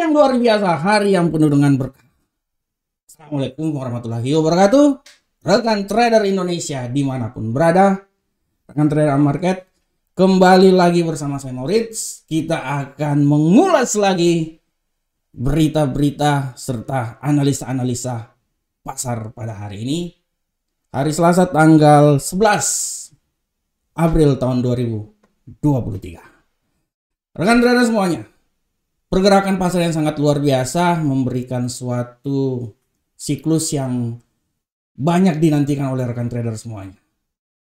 yang luar biasa, hari yang penuh dengan berkah. Assalamualaikum warahmatullahi wabarakatuh. Rekan trader Indonesia dimanapun berada, rekan trader market, kembali lagi bersama saya Moritz. Kita akan mengulas lagi berita-berita serta analisa-analisa pasar pada hari ini. Hari Selasa tanggal 11 April tahun 2023. Rekan trader semuanya, pergerakan pasar yang sangat luar biasa memberikan suatu siklus yang banyak dinantikan oleh rekan trader semuanya.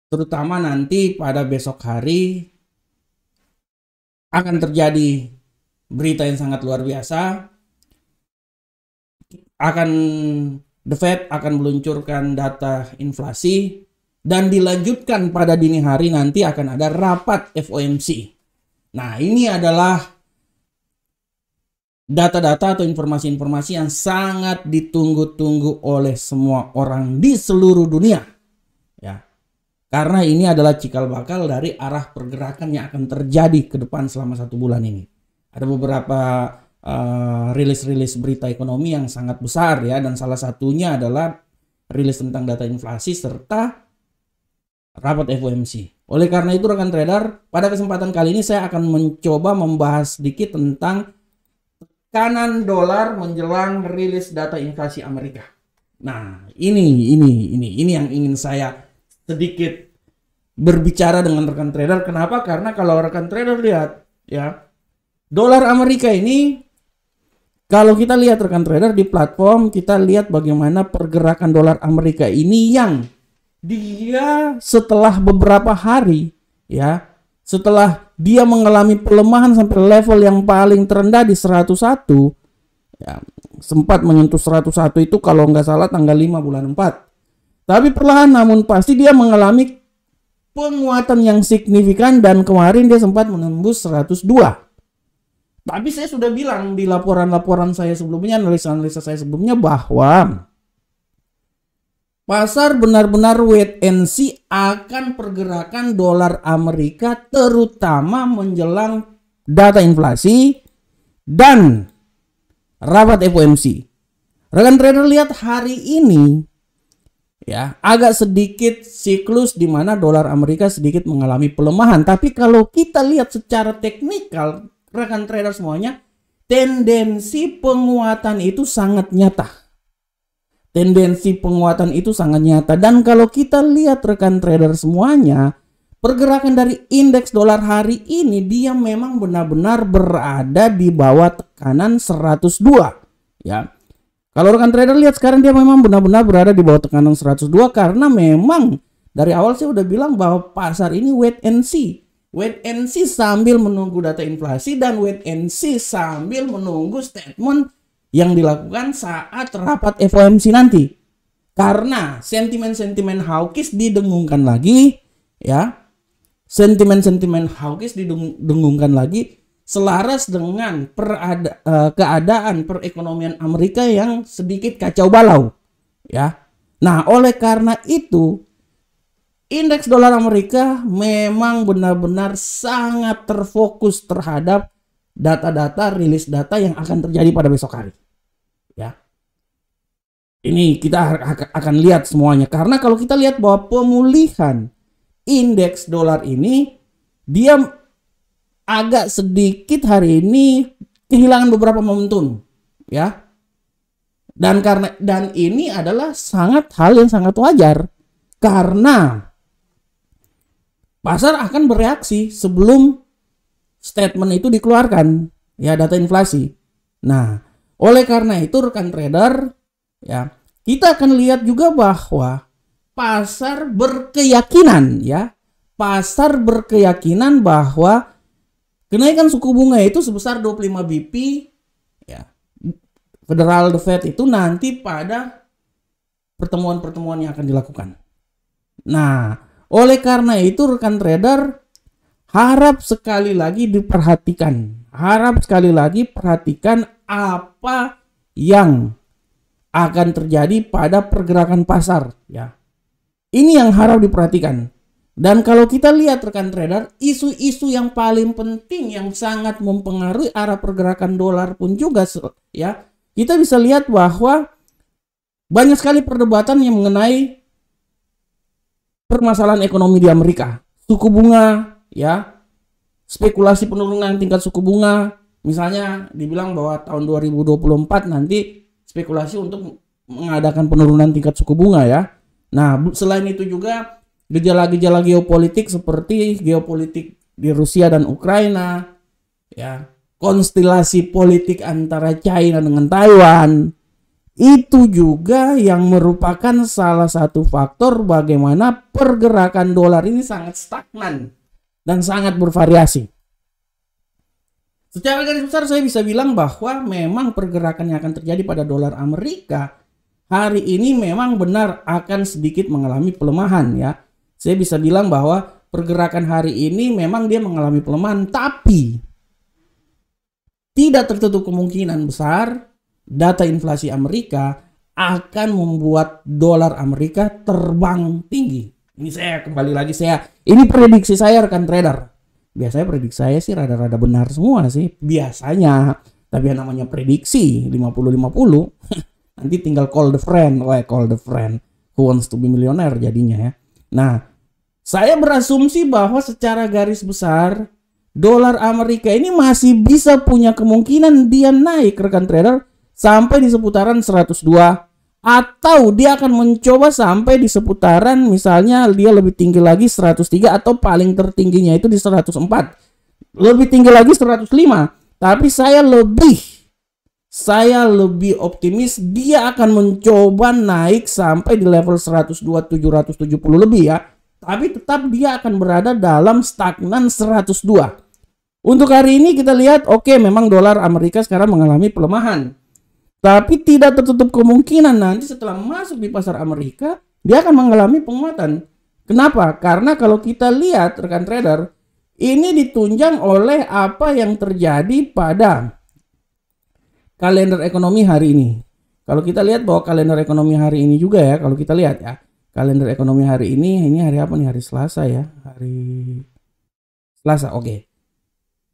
Terutama nanti pada besok hari akan terjadi berita yang sangat luar biasa. The Fed akan meluncurkan data inflasi dan dilanjutkan pada dini hari nanti akan ada rapat FOMC. Nah, ini adalah data-data atau informasi-informasi yang sangat ditunggu-tunggu oleh semua orang di seluruh dunia. Ya. Karena ini adalah cikal bakal dari arah pergerakan yang akan terjadi ke depan selama 1 bulan ini. Ada beberapa rilis-rilis berita ekonomi yang sangat besar ya, dan salah satunya adalah rilis tentang data inflasi serta rapat FOMC. Oleh karena itu rekan trader, pada kesempatan kali ini saya akan mencoba membahas sedikit tentang tekanan dolar menjelang rilis data inflasi Amerika. Nah, ini yang ingin saya sedikit berbicara dengan rekan trader. Kenapa? Karena kalau rekan trader lihat ya, dolar Amerika ini, kalau kita lihat rekan trader di platform, kita lihat bagaimana pergerakan dolar Amerika ini yang dia setelah beberapa hari ya, setelah dia mengalami pelemahan sampai level yang paling terendah di 101 ya, sempat menyentuh 101 itu kalau nggak salah tanggal 5 bulan 4. Tapi perlahan namun pasti dia mengalami penguatan yang signifikan dan kemarin dia sempat menembus 102. Tapi saya sudah bilang di laporan-laporan saya sebelumnya, analisa-analisa saya sebelumnya, bahwa pasar benar-benar wait and see akan pergerakan dolar Amerika, terutama menjelang data inflasi dan rapat FOMC. Rekan trader lihat hari ini ya, agak sedikit siklus di mana dolar Amerika sedikit mengalami pelemahan. Tapi kalau kita lihat secara teknikal, rekan trader semuanya, tendensi penguatan itu sangat nyata. Tendensi penguatan itu sangat nyata. Dan kalau kita lihat rekan trader semuanya, pergerakan dari indeks dolar hari ini dia memang benar-benar berada di bawah tekanan 102 ya. Kalau rekan trader lihat sekarang dia memang benar-benar berada di bawah tekanan 102 karena memang dari awal saya udah bilang bahwa pasar ini wait and see. Wait and see sambil menunggu data inflasi dan wait and see sambil menunggu statement yang dilakukan saat rapat FOMC nanti. Karena sentimen-sentimen hawkish didengungkan lagi ya. Sentimen-sentimen hawkish didengungkan lagi selaras dengan keadaan perekonomian Amerika yang sedikit kacau balau ya. Nah, oleh karena itu indeks dolar Amerika memang benar-benar sangat terfokus terhadap data-data, rilis data yang akan terjadi pada besok hari. Ya. Ini kita akan lihat semuanya. Karena kalau kita lihat bahwa pemulihan indeks dolar ini, dia agak sedikit hari ini kehilangan beberapa momentum. Ya. Dan ini adalah hal yang sangat wajar. Karena pasar akan bereaksi sebelum statement itu dikeluarkan ya, data inflasi. Nah, oleh karena itu rekan trader ya, kita akan lihat juga bahwa pasar berkeyakinan ya, pasar berkeyakinan bahwa kenaikan suku bunga itu sebesar 25 BP ya, Federal The Fed itu nanti pada pertemuan-pertemuan yang akan dilakukan. Nah, oleh karena itu rekan trader harap sekali lagi diperhatikan. Harap sekali lagi perhatikan apa yang akan terjadi pada pergerakan pasar ya. Ini yang harap diperhatikan. Dan kalau kita lihat rekan trader, isu-isu yang paling penting yang sangat mempengaruhi arah pergerakan dolar pun juga ya, kita bisa lihat bahwa banyak sekali perdebatan yang mengenai permasalahan ekonomi di Amerika, suku bunga, ya, spekulasi penurunan tingkat suku bunga, misalnya dibilang bahwa tahun 2024 nanti spekulasi untuk mengadakan penurunan tingkat suku bunga ya. Nah, selain itu juga gejala-gejala geopolitik seperti geopolitik di Rusia dan Ukraina, ya, konstelasi politik antara China dengan Taiwan, itu juga yang merupakan salah satu faktor bagaimana pergerakan dolar ini sangat stagnan dan sangat bervariasi. Secara garis besar saya bisa bilang bahwa memang pergerakan yang akan terjadi pada dolar Amerika hari ini memang benar akan sedikit mengalami pelemahan ya. Saya bisa bilang bahwa pergerakan hari ini memang dia mengalami pelemahan, tapi tidak tertutup kemungkinan besar data inflasi Amerika akan membuat dolar Amerika terbang tinggi. Ini saya kembali lagi ini prediksi saya rekan trader. Biasanya prediksi saya sih rada-rada benar semua sih biasanya. Tapi yang namanya prediksi 50-50 nanti tinggal call the friend who wants to be millionaire jadinya ya. Nah, saya berasumsi bahwa secara garis besar dolar Amerika ini masih bisa punya kemungkinan dia naik rekan trader sampai di seputaran 102, atau dia akan mencoba sampai di seputaran misalnya dia lebih tinggi lagi 103, atau paling tertingginya itu di 104, lebih tinggi lagi 105. Tapi saya lebih optimis dia akan mencoba naik sampai di level 102 770 lebih ya. Tapi tetap dia akan berada dalam stagnan 102. Untuk hari ini kita lihat oke, memang dolar Amerika sekarang mengalami pelemahan. Tapi tidak tertutup kemungkinan nanti setelah masuk di pasar Amerika dia akan mengalami penguatan. Kenapa? Karena kalau kita lihat rekan trader, ini ditunjang oleh apa yang terjadi pada kalender ekonomi hari ini. Kalau kita lihat bahwa kalender ekonomi hari ini juga ya, kalau kita lihat ya, kalender ekonomi hari ini hari apa nih? Hari Selasa ya, hari Selasa, oke.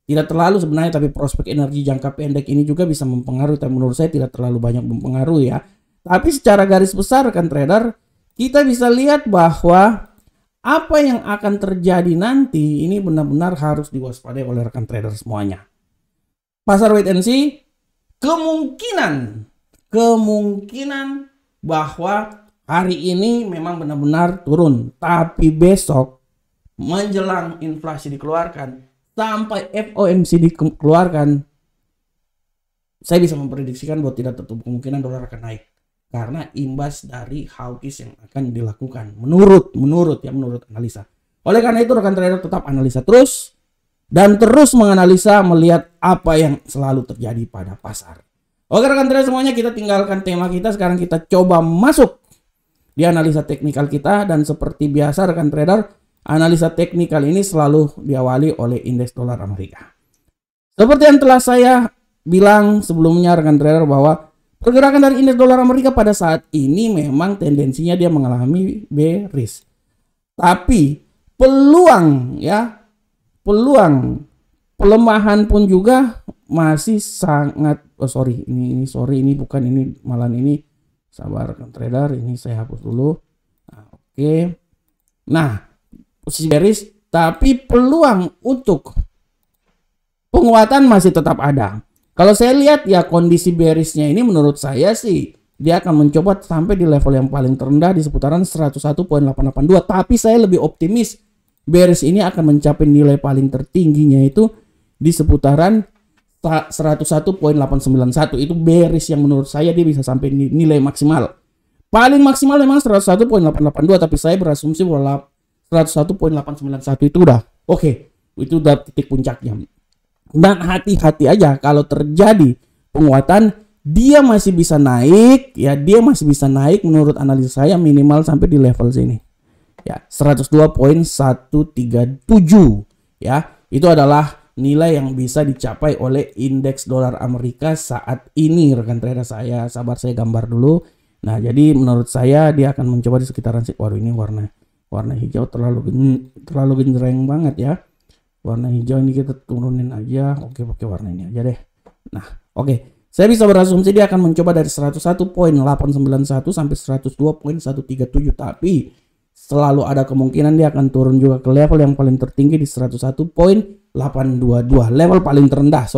Tidak terlalu sebenarnya, tapi prospek energi jangka pendek ini juga bisa mempengaruhi, tapi menurut saya tidak terlalu banyak mempengaruhi ya. Tapi secara garis besar rekan trader, kita bisa lihat bahwa apa yang akan terjadi nanti ini benar-benar harus diwaspadai oleh rekan trader semuanya. Pasar wait and see, kemungkinan bahwa hari ini memang benar-benar turun, tapi besok menjelang inflasi dikeluarkan sampai FOMC dikeluarkan, saya bisa memprediksikan bahwa tidak tertutup kemungkinan dolar akan naik karena imbas dari hawkish yang akan dilakukan menurut analisa. Oleh karena itu rekan trader tetap analisa terus dan terus menganalisa melihat apa yang selalu terjadi pada pasar. Oke rekan trader semuanya, kita tinggalkan tema kita, sekarang kita coba masuk di analisa teknikal kita. Dan seperti biasa rekan trader, analisa teknikal ini selalu diawali oleh indeks dolar Amerika. Seperti yang telah saya bilang sebelumnya rekan trader, bahwa pergerakan dari indeks dolar Amerika pada saat ini memang tendensinya dia mengalami bearish. Tapi peluang pelemahan pun juga masih sangat sabar rekan trader, ini saya hapus dulu. Nah, posisi bearish, tapi peluang untuk penguatan masih tetap ada. Kalau saya lihat ya kondisi bearishnya ini menurut saya sih dia akan mencoba sampai di level yang paling terendah di seputaran 101.882. Tapi saya lebih optimis bearish ini akan mencapai nilai paling tertingginya itu di seputaran 101.891. Itu bearish yang menurut saya dia bisa sampai nilai maksimal. Paling maksimal memang 101.882, tapi saya berasumsi bahwa 101.891 itu udah oke, itu udah titik puncaknya. Dan hati-hati aja kalau terjadi penguatan, dia masih bisa naik ya, menurut analisa saya minimal sampai di level sini ya, 102.137 ya. Itu adalah nilai yang bisa dicapai oleh indeks dolar Amerika saat ini rekan trader. Saya gambar dulu. Nah, jadi menurut saya dia akan mencoba di sekitaran waduh, ini warna Warna hijau terlalu genjreng banget ya. Warna hijau ini kita turunin aja. Oke, pakai warna ini aja deh. Nah, oke. Saya bisa berasumsi dia akan mencoba dari 101.891 sampai 102.137, tapi selalu ada kemungkinan dia akan turun juga ke level yang paling tertinggi di 101.822, level paling terendah,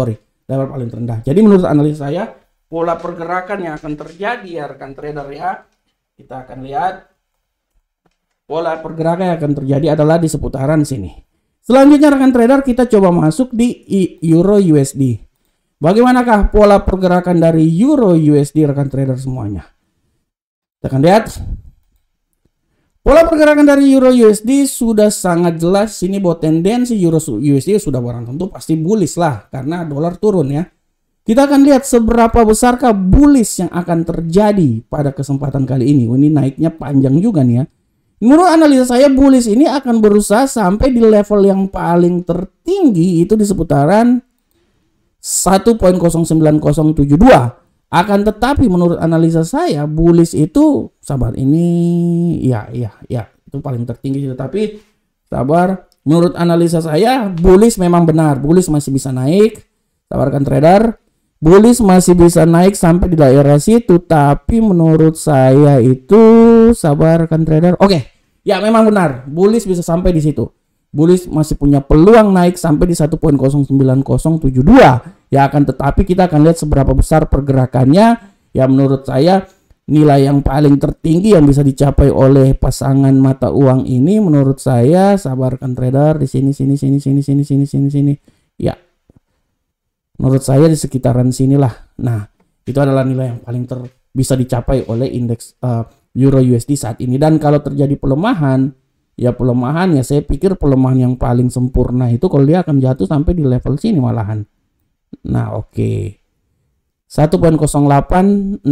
level paling terendah. Jadi menurut analisa saya, pola pergerakan yang akan terjadi ya rekan trader ya, kita akan lihat pola pergerakan yang akan terjadi adalah di seputaran sini. Selanjutnya rekan trader, kita coba masuk di Euro USD. Bagaimanakah pola pergerakan dari Euro USD rekan trader semuanya? Kita akan lihat. Pola pergerakan dari Euro USD sudah sangat jelas. Ini bahwa tendensi Euro USD sudah barang tentu pasti bullish lah, karena dolar turun ya. Kita akan lihat seberapa besarkah bullish yang akan terjadi pada kesempatan kali ini. Ini naiknya panjang juga nih ya. Menurut analisa saya, bullish ini akan berusaha sampai di level yang paling tertinggi, itu di seputaran 1.09072. Akan tetapi menurut analisa saya, bullish itu sabar, ini ya itu paling tertinggi, tetapi sabar, menurut analisa saya bullish memang benar, bullish masih bisa naik. Sabarkan trader, bullish masih bisa naik sampai di daerah situ, tapi menurut saya itu sabarkan trader. Oke, ya memang benar, bullish bisa sampai di situ. Bullish masih punya peluang naik sampai di 1.09072. Ya, akan tetapi kita akan lihat seberapa besar pergerakannya. Ya, menurut saya nilai yang paling tertinggi yang bisa dicapai oleh pasangan mata uang ini, menurut saya, sabarkan trader, di sini. Ya, menurut saya di sekitaran sinilah. Nah, itu adalah nilai yang paling bisa dicapai oleh indeks Euro USD saat ini. Dan kalau terjadi pelemahan, ya saya pikir pelemahan yang paling sempurna itu kalau dia akan jatuh sampai di level sini malahan. Nah, oke. 1.08622.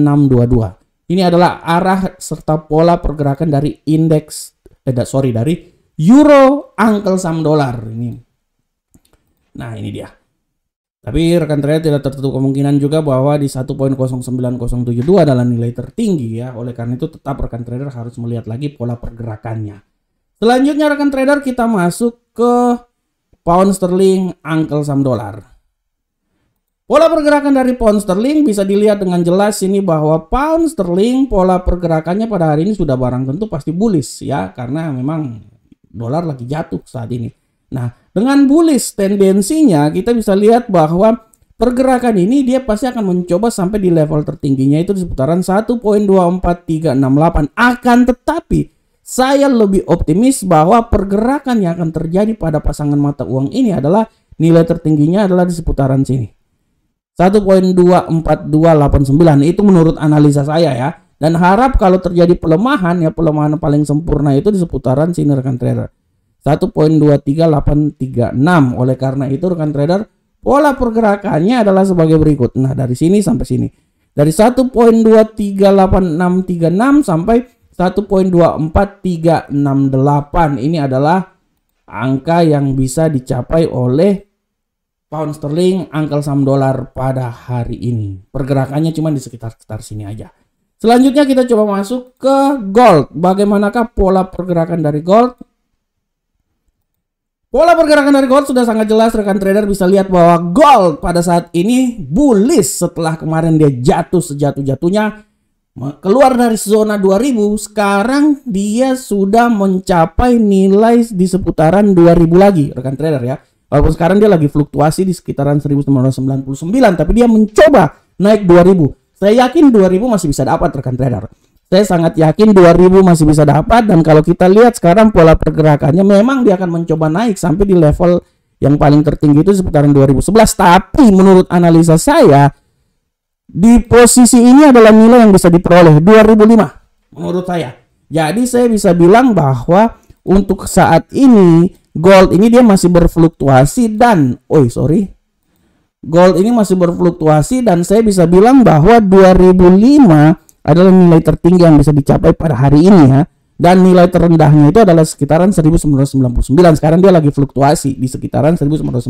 Ini adalah arah serta pola pergerakan dari indeks dari euro uncle saham dolar ini. Nah, ini dia. Tapi rekan trader tidak tertutup kemungkinan juga bahwa di 1.09072 adalah nilai tertinggi ya. Oleh karena itu tetap rekan trader harus melihat lagi pola pergerakannya. Selanjutnya rekan trader, kita masuk ke pound sterling uncle saham dolar. Pola pergerakan dari pound sterling bisa dilihat dengan jelas ini bahwa pound sterling pola pergerakannya pada hari ini sudah barang tentu pasti bullish ya, karena memang dolar lagi jatuh saat ini. Nah, dengan bullish tendensinya kita bisa lihat bahwa pergerakan ini dia pasti akan mencoba sampai di level tertingginya itu di seputaran 1.24368. Akan tetapi saya lebih optimis bahwa pergerakan yang akan terjadi pada pasangan mata uang ini adalah nilai tertingginya adalah di seputaran sini. 1.24289 itu menurut analisa saya ya. Dan harap kalau terjadi pelemahan ya, pelemahan paling sempurna itu di seputaran sini rekan trader. 1.23836. Oleh karena itu rekan trader, pola pergerakannya adalah sebagai berikut. Nah, dari sini sampai sini. Dari 1.238636 sampai 1.24368. Ini adalah angka yang bisa dicapai oleh pound sterling uncle saham dolar pada hari ini. Pergerakannya cuma di sekitar sini aja. Selanjutnya kita coba masuk ke gold. Bagaimanakah pola pergerakan dari gold? Pola pergerakan dari gold sudah sangat jelas, rekan trader bisa lihat bahwa gold pada saat ini bullish setelah kemarin dia jatuh sejatuh-jatuhnya, keluar dari zona 2000, sekarang dia sudah mencapai nilai di seputaran 2000 lagi rekan trader ya. Walaupun sekarang dia lagi fluktuasi di sekitaran 1999, tapi dia mencoba naik 2000. Saya yakin 2000 masih bisa dapat rekan trader. Saya sangat yakin 2000 masih bisa dapat, dan kalau kita lihat sekarang pola pergerakannya memang dia akan mencoba naik sampai di level yang paling tertinggi itu seputaran 2011. Tapi menurut analisa saya di posisi ini adalah nilai yang bisa diperoleh 2005 menurut saya. Jadi saya bisa bilang bahwa untuk saat ini gold ini dia masih berfluktuasi dan gold ini masih berfluktuasi, dan saya bisa bilang bahwa 2005 adalah nilai tertinggi yang bisa dicapai pada hari ini ya. Dan nilai terendahnya itu adalah sekitaran 1999. Sekarang dia lagi fluktuasi di sekitaran 1999.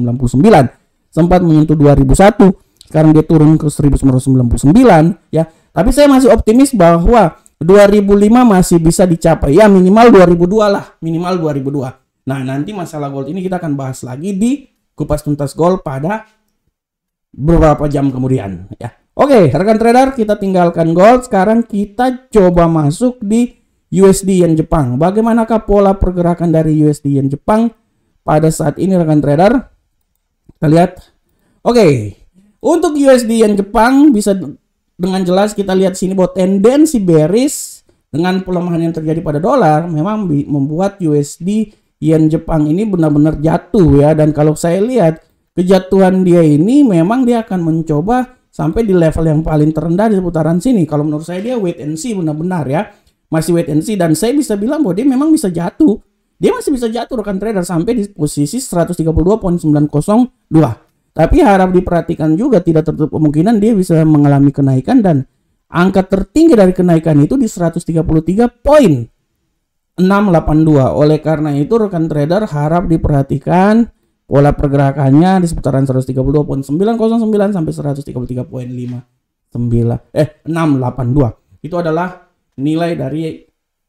Sempat menyentuh 2001, sekarang dia turun ke 1999 ya. Tapi saya masih optimis bahwa 2005 masih bisa dicapai. Ya minimal 2002 lah, minimal 2002. Nah, nanti masalah gold ini kita akan bahas lagi di Kupas Tuntas Gold pada beberapa jam kemudian ya. Oke, rekan trader, kita tinggalkan gold. Sekarang kita coba masuk di USD Yen Jepang. Bagaimanakah pola pergerakan dari USD Yen Jepang pada saat ini rekan trader? Kita lihat. Oke, untuk USD Yen Jepang bisa dengan jelas kita lihat sini bahwa tendensi bearish dengan pelemahan yang terjadi pada dolar memang membuat USD Yen Jepang ini benar-benar jatuh ya. Dan kalau saya lihat kejatuhan dia ini memang dia akan mencoba sampai di level yang paling terendah di seputaran sini. Kalau menurut saya dia wait and see benar-benar ya. Masih wait and see, dan saya bisa bilang bahwa dia memang bisa jatuh. Dia masih bisa jatuh rekan trader sampai di posisi 132.902. Tapi harap diperhatikan juga, tidak tertutup kemungkinan dia bisa mengalami kenaikan, dan angka tertinggi dari kenaikan itu di 133.682. Oleh karena itu rekan trader harap diperhatikan pola pergerakannya di seputaran 132.909 sampai 133.682. Itu adalah nilai dari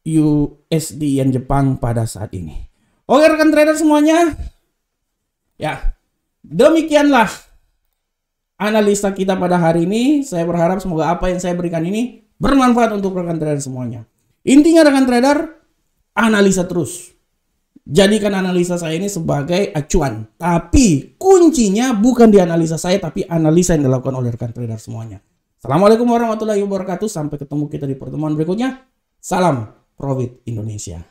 USD Yen Jepang pada saat ini. Oke rekan trader semuanya. Ya, demikianlah analisa kita pada hari ini. Saya berharap semoga apa yang saya berikan ini bermanfaat untuk rekan trader semuanya. Intinya rekan trader, analisa terus. Jadikan analisa saya ini sebagai acuan. Tapi kuncinya bukan di analisa saya, tapi analisa yang dilakukan oleh rekan trader semuanya. Assalamualaikum warahmatullahi wabarakatuh. Sampai ketemu kita di pertemuan berikutnya. Salam Profit Indonesia.